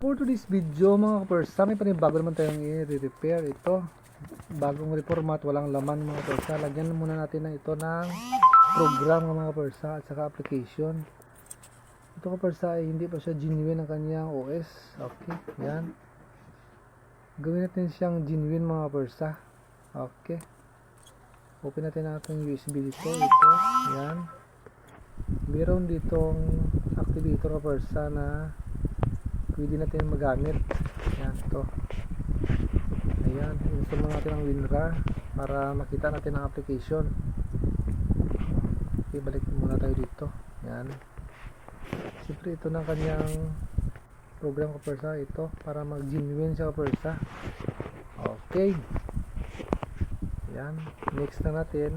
For today's video mga kapersa, may panibago naman tayong i-repair ito. Bagong reformat, walang laman mga kapersa. Lagyan muna natin ito ng program mga kapersa at saka application. Ito kapersa ay hindi pa siya genuine ang kanyang OS. Okay, yan. Gawin natin siyang genuine mga kapersa. Okay. Open natin natin USB dito. Ito, yan. Meron ditong activator kapersa na pwede natin magamit. Ayan, ito. Ayan, install mo natin ang WinRAR para makita natin ang application. Okay, balik muna tayo dito. Ayan. Siyempre, ito na kanyang program kapersa. Ito, para mag-genuine siya kapersa. Okay. Ayan, next na natin.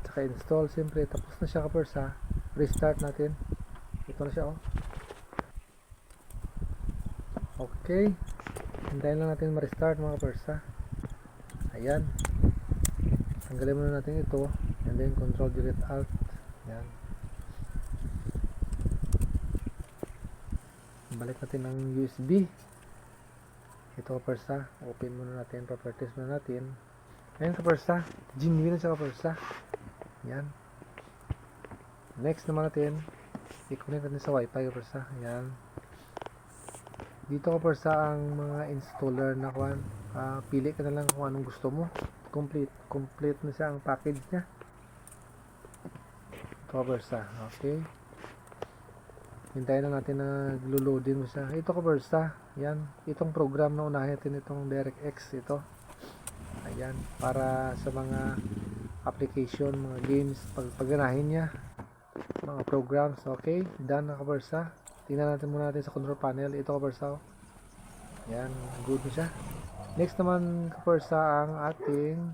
Saka install, siyempre, tapos na siya kapersa. Restart natin. Ito na siya, oh. Okay, hintayin lang natin ma-restart mga kapersa. Ayan, tanggalin muna natin ito and then control delete alt. Ayan, balik natin ang USB. Ito kapersa, open muna natin, properties muna natin. Ayan kapersa, genuine na siya kapersa. Ayan, next naman natin i-connect natin sa wifi kapersa. Ayan, dito kapersa ang mga installer na kuan, pili ka na lang kung anong gusto mo. Complete na siya ang package niya. Ito kapersa, okay. Hintayin lang natin na loading mo siya. Ito kapersa, yan, itong program na unahin natin, itong DirectX ito. Ayan, para sa mga application, mga games, pagganahin niya, mga programs. Okay, done na kapersa. Tingnan natin muna natin sa control panel. Ito kapersa, yan, good na siya. Next naman kapersa ang ating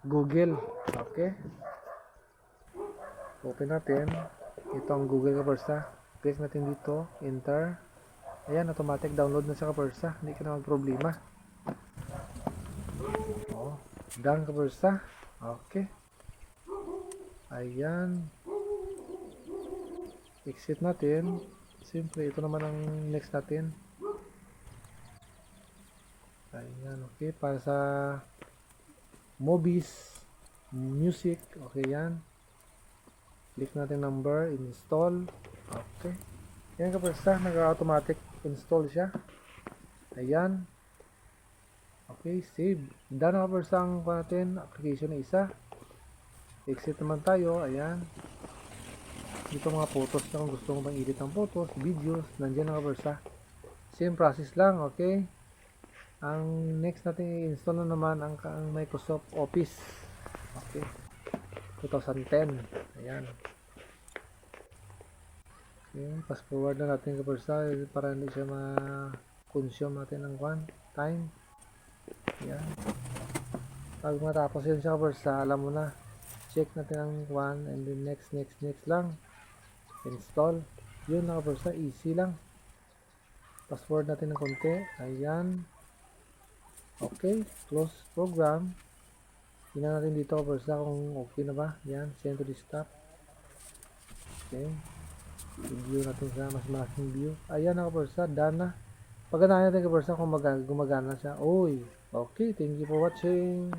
Google. Okay, open natin. Ito ang Google kapersa. Click natin dito, enter. Ayan, automatic download na siya kapersa. Hindi ka na magproblema. Oh, done kapersa. Okay, ayan, exit natin. Siyempre, ito naman ang next natin. Ayan, okay. Para sa movies, music, okay yan. Click natin number, install. Okay. Yan kapersa, nag-automatic install siya. Ayan. Okay, save. Done na kapersa ang natin, application na isa. Exit naman tayo, ayan. Dito mga photos na kung gusto mo bang edit ng photos, videos, nandiyan na kapersa. Same process lang, okay. Ang next natin i-install na naman ang Microsoft Office. Okay, 2010. Ayan. Okay, fast forward na natin kapersa para hindi siya ma-consume natin ng time. Ayan. Pag matapos yun siya kapersa, alam mo na, check natin ang and then next lang. Install. Yun na kapersa, easy lang. Password natin ng konti. Ayan. Okay, close program. Tingnan natin dito kapersa kung okay na ba. Yan, send to desktop. Okay, view natin sa mas malaking view. Ayan na kapersa, done na. Pagkanahin natin kapersa kung gumagana siya. Oy, okay, thank you for watching.